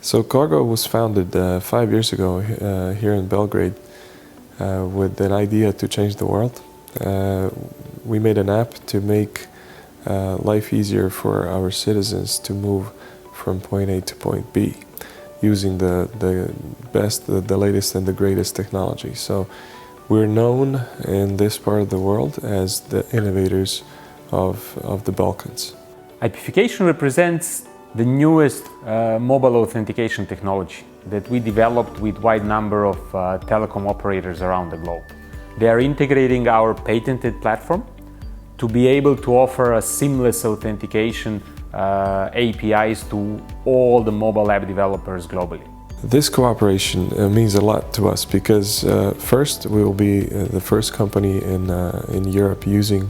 So Cargo was founded 5 years ago here in Belgrade with an idea to change the world. We made an app to make life easier for our citizens to move from point A to point B using the best, the latest and the greatest technology. So we're known in this part of the world as the innovators of the Balkans. IPification represents the newest mobile authentication technology that we developed with a wide number of telecom operators around the globe. They are integrating our patented platform to be able to offer a seamless authentication APIs to all the mobile app developers globally. This cooperation means a lot to us because first we will be the first company in Europe using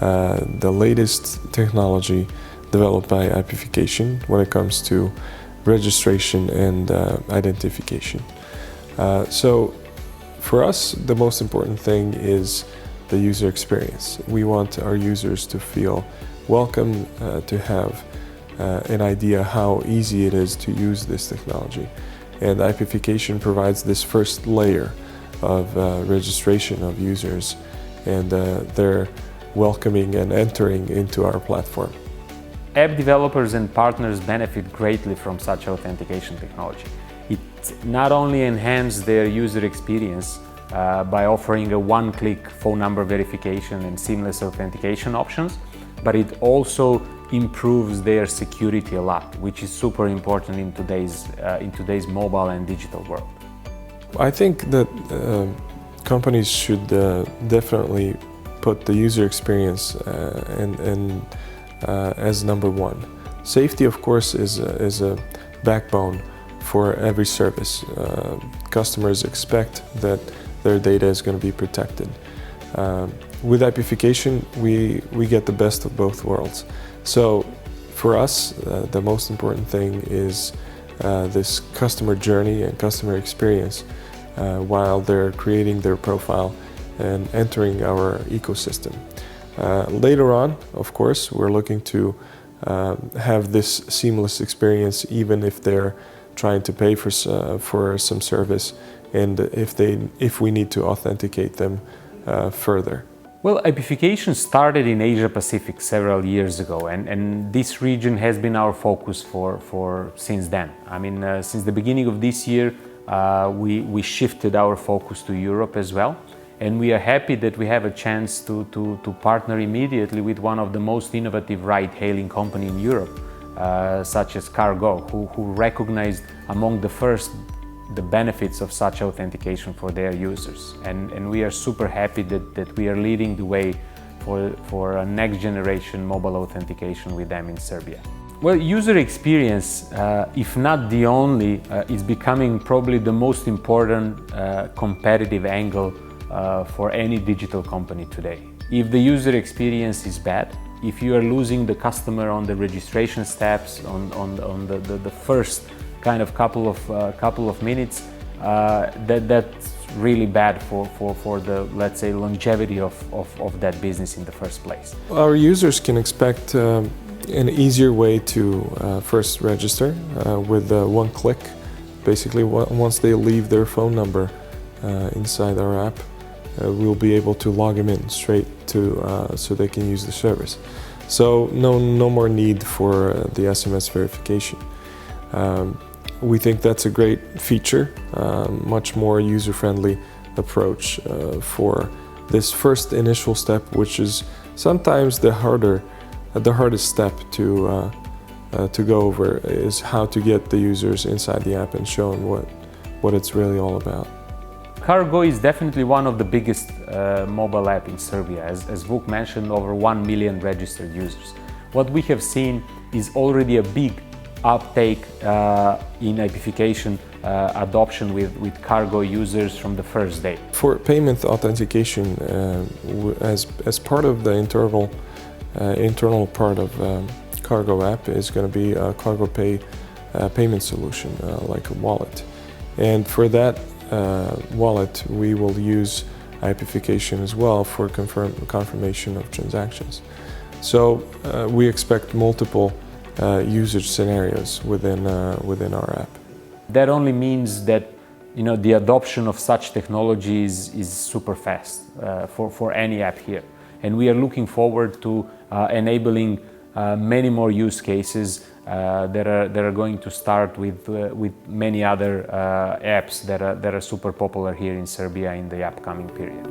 the latest technology developed by IPification when it comes to registration and identification. So for us, the most important thing is the user experience. We want our users to feel welcome, to have an idea how easy it is to use this technology. And IPification provides this first layer of registration of users, and they're welcoming and entering into our platform. App developers and partners benefit greatly from such authentication technology. It not only enhances their user experience by offering a one-click phone number verification and seamless authentication options, but it also improves their security a lot, which is super important in today's mobile and digital world. I think that companies should definitely put the user experience as number one. Safety, of course, is a backbone for every service. Customers expect that their data is going to be protected. With IPification, we get the best of both worlds. So for us, the most important thing is this customer journey and customer experience while they're creating their profile and entering our ecosystem. Later on, of course, we're looking to have this seamless experience even if they're trying to pay for some service and if we need to authenticate them further. Well, IPification started in Asia Pacific several years ago, and this region has been our focus for since then. I mean, since the beginning of this year, we shifted our focus to Europe as well, and we are happy that we have a chance to partner immediately with one of the most innovative ride-hailing companies in Europe, such as Cargo, who recognized among the first the benefits of such authentication for their users. And we are super happy that we are leading the way for a next generation mobile authentication with them in Serbia. Well, user experience, if not the only, is becoming probably the most important competitive angle for any digital company today. If the user experience is bad, if you are losing the customer on the registration steps, on the first kind of couple of minutes, that's really bad for the, let's say, longevity of that business in the first place. Our users can expect an easier way to first register with one click. Basically, once they leave their phone number inside our app, we'll be able to log them in straight to so they can use the service. So no more need for the SMS verification. We think that's a great feature, much more user-friendly approach for this first initial step, which is sometimes the hardest step to go over, is how to get the users inside the app and show them what it's really all about. Cargo is definitely one of the biggest mobile app in Serbia. As Vuk mentioned, over 1 million registered users. What we have seen is already a big uptake in IPification adoption with Cargo users from the first day. For payment authentication, as part of the internal part of Cargo app is going to be a Cargo Pay payment solution, like a wallet. And for that wallet, we will use IPification as well for confirmation of transactions. So we expect multiple usage scenarios within our app. That only means that the adoption of such technologies is super fast for any app here. And we are looking forward to enabling many more use cases that are going to start with many other apps that are super popular here in Serbia in the upcoming period.